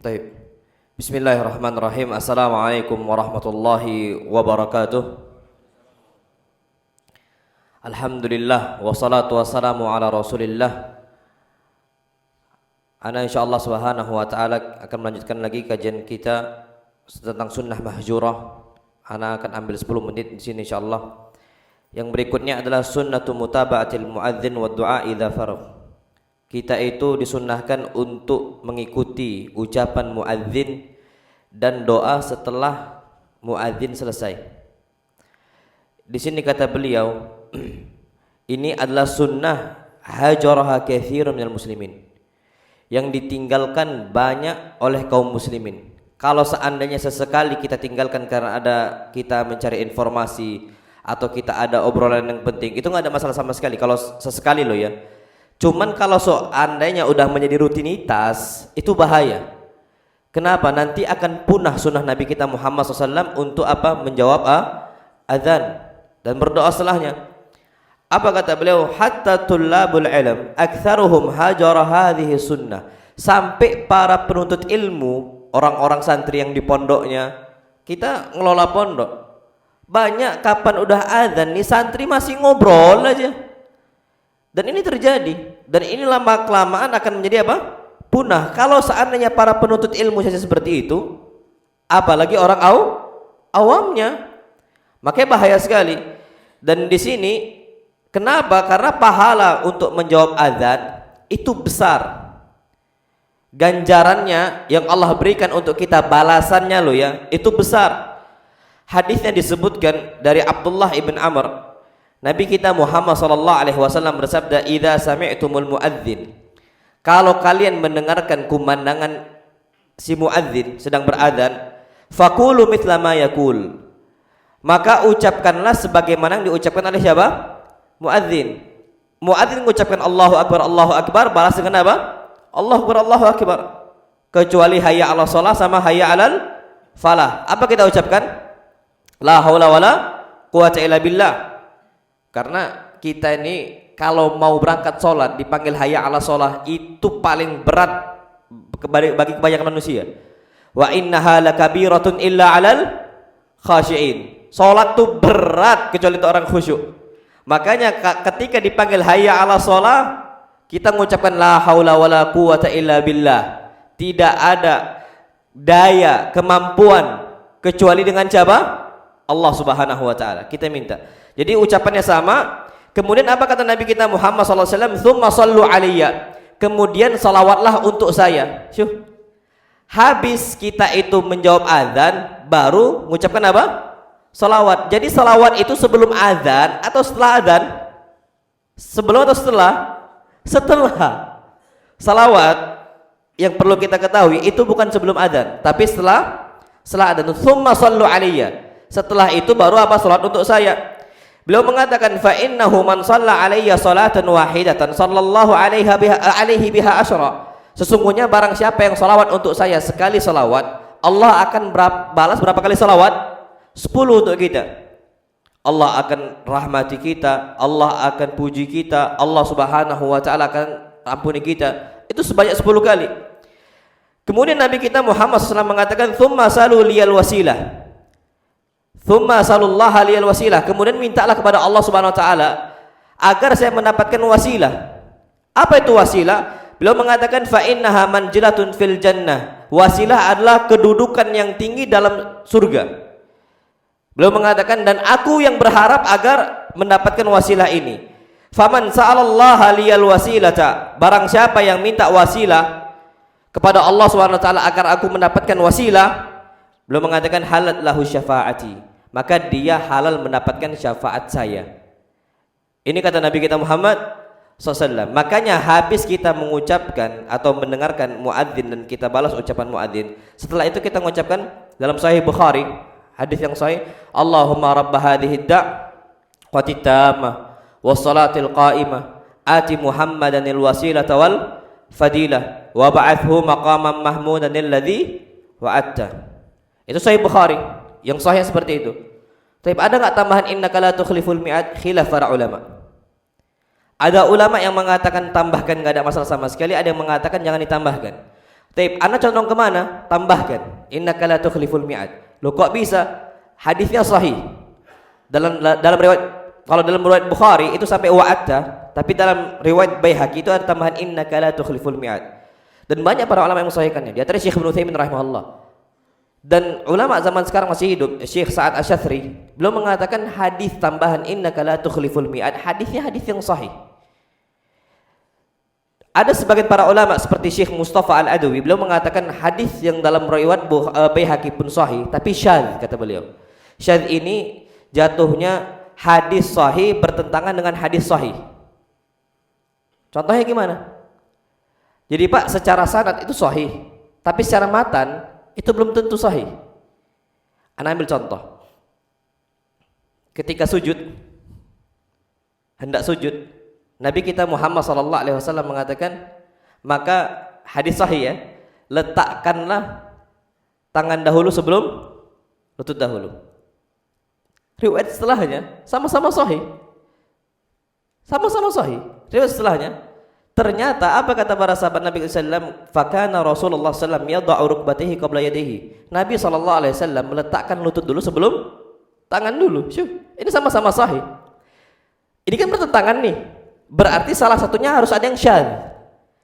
Baik. Bismillahirrahmanirrahim. Assalamualaikum warahmatullahi wabarakatuh. Alhamdulillah wassalatu wassalamu ala Rasulillah. Ana insyaallah subhanahu wa taala akan melanjutkan lagi kajian kita tentang sunnah mahjurah. Ana akan ambil 10 menit di sini insyaallah. Yang berikutnya adalah sunnatu mutaba'atil muadzin wa du'a idza faragh. Kita itu disunnahkan untuk mengikuti ucapan muadzin dan doa setelah muadzin selesai. Di sini kata beliau, ini adalah sunnah hajaraha katsirun minal muslimin, yang ditinggalkan banyak oleh kaum muslimin. Kalau seandainya sesekali kita tinggalkan karena kita mencari informasi atau kita ada obrolan yang penting, itu nggak ada masalah sama sekali kalau sesekali loh ya. Cuman kalau seandainya udah menjadi rutinitas, itu bahaya. Kenapa? Nanti akan punah sunnah Nabi kita Muhammad SAW untuk apa? Menjawab azan dan berdoa setelahnya. Apa kata beliau? Hatta tullabul ilm aktsaruhum hajara hadhihi sunnah. Sampai para penuntut ilmu, orang-orang santri yang di pondoknya, kita ngelola pondok, banyak kapan udah azan nih santri masih ngobrol aja. Dan ini terjadi, dan ini lama-kelamaan akan menjadi apa? Punah. Kalau seandainya para penuntut ilmu saja seperti itu, apalagi orang awamnya, makanya bahaya sekali. Dan di sini kenapa? Karena pahala untuk menjawab azan itu besar. Ganjarannya yang Allah berikan untuk kita, balasannya loh ya, itu besar. Hadisnya disebutkan dari Abdullah ibn Amr, Nabi kita Muhammad SAW bersabda, "Idza sami'tumul muadzin." Kalau kalian mendengarkan kumandangan si muadzin sedang berazan, faqulu mithla ma yaqul. Maka ucapkanlah sebagaimana yang diucapkan oleh siapa? Muadzin. Muadzin mengucapkan Allahu Akbar, balas dengan apa? Allahu Akbar. Kecuali hayya 'alas shalah sama hayya 'alal falah. Apa kita ucapkan? La haula wala quwata illa billah. Karena kita ini kalau mau berangkat sholat dipanggil hayya 'ala sholah, itu paling berat bagi kebanyakan manusia. Wa innaha lakabiratun illa 'alal khashi'in. Sholat tuh berat kecuali untuk orang khusyuk. Makanya ketika dipanggil hayya 'ala sholah, kita mengucapkan la haula wala quwata illa billah. Tidak ada daya kemampuan kecuali dengan siapa? Allah Subhanahu wa taala. Kita minta. Jadi ucapannya sama. Kemudian apa kata Nabi kita Muhammad SAW? Tsumma sallu alayya. Kemudian salawatlah untuk saya. Syuh. Habis kita itu menjawab azan, baru mengucapkan apa? Salawat. Jadi salawat itu sebelum azan atau setelah azan? Sebelum atau setelah? Setelah. Salawat yang perlu kita ketahui itu bukan sebelum azan, tapi setelah azan. Tsumma sallu alayya. Setelah itu baru apa? Salat untuk saya. Beliau mengatakan, fa innahu man shalla alayya salatan wahidatan sallallahu alaihi biha asyra. Sesungguhnya barang siapa yang salawat untuk saya sekali salawat, Allah akan balas berapa kali salawat? 10 untuk kita. Allah akan rahmati kita, Allah akan puji kita, Allah Subhanahu wa taala akan ampuni kita. Itu sebanyak 10 kali. Kemudian Nabi kita Muhammad SAW mengatakan, tsumma salu liyal wasilah. Tsumma salullaha liyal wasilah. Kemudian mintalah kepada Allah Subhanahu wa taala agar saya mendapatkan wasilah. Apa itu wasilah? Beliau mengatakan, fa innaha manjilatun fil jannah. Wasilah adalah kedudukan yang tinggi dalam surga. Beliau mengatakan, dan aku yang berharap agar mendapatkan wasilah ini. Faman sa'alallaha liyal wasilata. Barang siapa yang minta wasilah kepada Allah Subhanahu wa taala agar aku mendapatkan wasilah, beliau mengatakan halat lahu syafaati. Maka dia halal mendapatkan syafaat saya. Ini kata Nabi kita Muhammad SAW. Makanya habis kita mengucapkan atau mendengarkan muadzin dan kita balas ucapan muadzin, setelah itu kita mengucapkan dalam Sahih Bukhari, hadis yang sahih, Allahumma rabb hadhihi ad-da'wati tammah was-salatil qa'imah ati Muhammadanil wasilata wal fadilah wa ba'athhu maqaman mahmudan alladhi wa'atta. Itu Sahih Bukhari yang sahih seperti itu. Tapi ada enggak tambahan innaka la tukhliful mi'ad? Khilaf para ulama. Ada ulama yang mengatakan tambahkan, enggak ada masalah sama sekali, ada yang mengatakan jangan ditambahkan. Taib, ana condong kemana? Tambahkan, innaka la tukhliful mi'ad. Loh kok bisa? Hadisnya sahih. Dalam riwayat, kalau dalam riwayat Bukhari itu sampai wa'atta, tapi dalam riwayat Baihaqi itu ada tambahan innaka la tukhliful mi'ad. Dan banyak para ulama yang mensahihkannya. Di antara Syekh Ibnu Utsaimin rahimahullah. Dan ulama zaman sekarang masih hidup, Syekh Sa'ad Asy-Syadzili, beliau mengatakan hadis tambahan innaka la tukhliful mi'ad, hadisnya hadis yang sahih. Ada sebagian para ulama seperti Syekh Mustafa Al-Adawi, beliau mengatakan hadis yang dalam riwayat Baihaqi pun sahih, tapi syadz kata beliau. Syadz ini jatuhnya hadis sahih bertentangan dengan hadis sahih. Contohnya gimana? Jadi Pak, secara sanad itu sahih, tapi secara matan itu belum tentu sahih. Ana ambil contoh. Ketika hendak sujud, Nabi kita Muhammad SAW mengatakan, maka hadis sahih ya, letakkanlah tangan dahulu sebelum lutut dahulu. Riwayat setelahnya sama-sama sahih. Sama-sama sahih. Riwayat setelahnya, ternyata apa kata para sahabat Nabi SAW? Fakana Rasulullah SAW yada'u rukbatihi qabla yadihi. Nabi SAW meletakkan lutut dulu sebelum tangan dulu. Syuh, ini sama-sama sahih. Ini kan bertentangan nih. Berarti salah satunya harus ada yang syadz.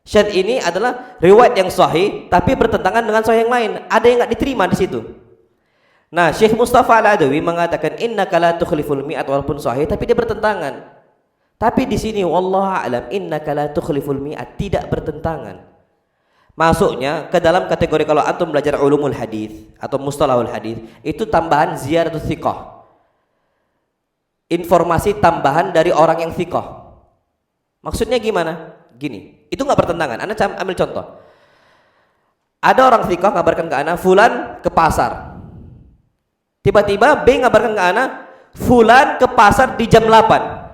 Syadz ini adalah riwayat yang sahih tapi bertentangan dengan sahih yang lain. Ada yang enggak diterima di situ. Nah, Syekh Mustafa Al-Adawi mengatakan innaka la tukhliful mi'at, walaupun sahih tapi dia bertentangan. Tapi di sini wallahu a'lam innaka la tukhliful mi'at tidak bertentangan. Masuknya ke dalam kategori kalau antum belajar ulumul hadis atau mustalahul hadis, itu tambahan ziyaratus thiqah. Informasi tambahan dari orang yang thiqah. Maksudnya gimana? Gini, itu nggak bertentangan. Anda ambil contoh. Ada orang thiqah ngabarkan ke ana, fulan ke pasar. Tiba-tiba B ngabarkan ke ana, fulan ke pasar di jam 8.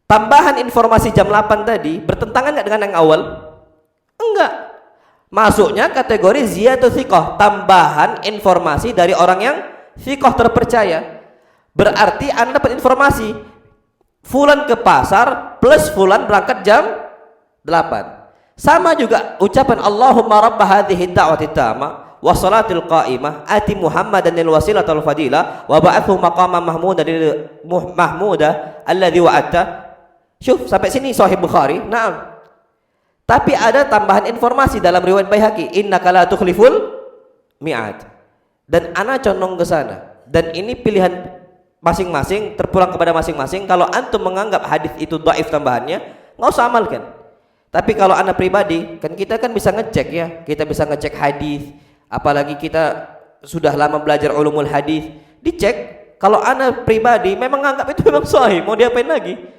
Tambahan informasi jam 8 tadi bertentangan nggak dengan yang awal? Enggak. Masuknya kategori ziyadatu thiqah, tambahan informasi dari orang yang thiqah terpercaya. Berarti Anda dapat informasi fulan ke pasar plus fulan berangkat jam 8. Sama juga ucapan Allahumma rabb hadhihi da'wati tamah wa salatil qa'imah ati Muhammadanil wasilata wal fadilah wa ba'athu maqaman mahmuda alladhi wa'atta. Syuf, sampai sini Sahih Bukhari. Naam. Tapi ada tambahan informasi dalam riwayat Baihaqi, innaka la tukhliful mi'ad. Dan ana condong ke sana. Dan ini pilihan masing-masing, terpulang kepada masing-masing. Kalau antum menganggap hadis itu dhaif tambahannya, nggak usah amalkan. Tapi kalau ana pribadi, kan kita kan bisa ngecek ya, kita bisa ngecek hadis. Apalagi kita sudah lama belajar ulumul hadis, dicek. Kalau ana pribadi memang anggap itu memang sahih, mau diapain lagi?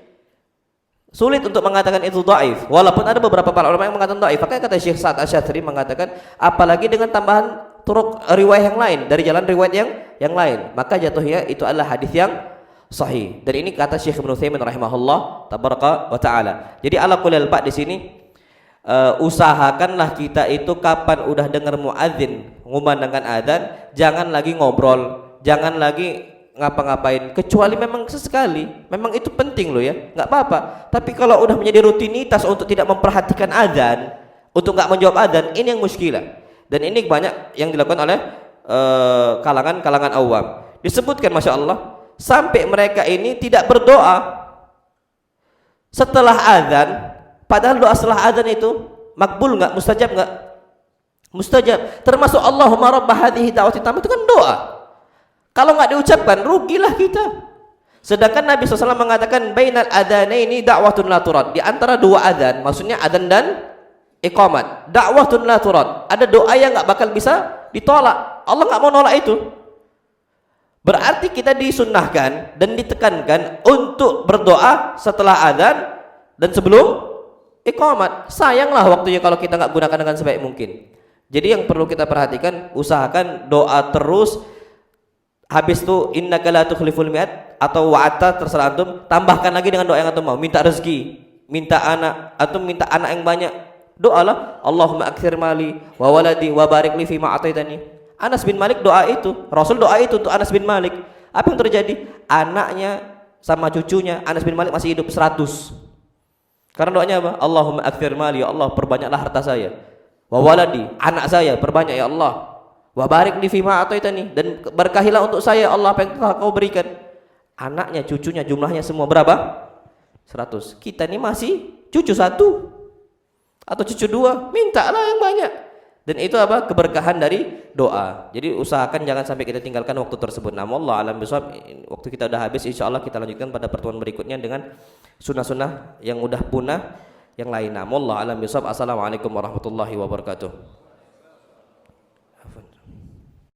Sulit untuk mengatakan itu dhaif. Walaupun ada beberapa para ulama yang mengatakan dhaif. Makanya kata Syekh Sa'ad Asy-Syadzili mengatakan, apalagi dengan tambahan turuk riwayat yang lain, dari jalan riwayat yang lain, maka jatuhnya itu adalah hadis yang sahih. Dan ini kata Syekh Ibnu Utsaimin rahimahullah tabaraka wa taala. Jadi ala kulli Pak di sini usahakanlah kita itu kapan udah dengar muadzin ngumandangkan adzan, jangan lagi ngobrol, jangan lagi ngapa-ngapain, kecuali memang sesekali, memang itu penting loh ya, nggak apa-apa. Tapi kalau udah menjadi rutinitas untuk tidak memperhatikan adzan, untuk nggak menjawab adzan, ini yang muskilah. Dan ini banyak yang dilakukan oleh kalangan awam. Disebutkan Masya Allah, sampai mereka ini tidak berdoa setelah azan, padahal doa setelah azan itu makbul nggak, mustajab nggak? Mustajab. Termasuk Allahumma rabb hadhihi da'wati tammah itu kan doa. Kalau nggak diucapkan, rugilah kita. Sedangkan Nabi SAW mengatakan bainal adzanaini da'watun la turad. Di antara dua azan, maksudnya azan dan iqamat, dakwatun la turad, ada doa yang nggak bakal bisa ditolak. Allah nggak mau nolak itu. Berarti kita disunnahkan dan ditekankan untuk berdoa setelah azan dan sebelum iqamat. Sayanglah waktunya kalau kita nggak gunakan dengan sebaik mungkin. Jadi yang perlu kita perhatikan, usahakan doa terus. Habis itu innaka la tukhliful mi'ad atau wa'ata, terserah antum, tambahkan lagi dengan doa yang antum mau. Minta rezeki, minta anak, atau minta anak yang banyak. Doalah Allahumma akthir mali wa waladi wa barik li fi ma ataitani. Anas bin Malik doa itu, Rasul doa itu untuk Anas bin Malik. Apa yang terjadi? Anaknya sama cucunya Anas bin Malik masih hidup 100. Karena doanya apa? Allahumma akthir mali, ya Allah perbanyaklah harta saya. Wa waladi, anak saya perbanyak ya Allah. Wa barik li fima ataitani, dan berkahilah untuk saya Allah apa yang telah kau berikan. Anaknya, cucunya jumlahnya semua berapa? 100. Kita ini masih cucu 1 atau cucu 2, mintalah yang banyak. Dan itu apa? Keberkahan dari doa. Jadi usahakan jangan sampai kita tinggalkan waktu tersebut. Nah, wallahu alam bisawab. Waktu kita udah habis, insyaallah kita lanjutkan pada pertemuan berikutnya dengan sunnah-sunnah yang udah punah yang lain. Nah, wallahu alam bisawab. Assalamualaikum warahmatullahi wabarakatuh.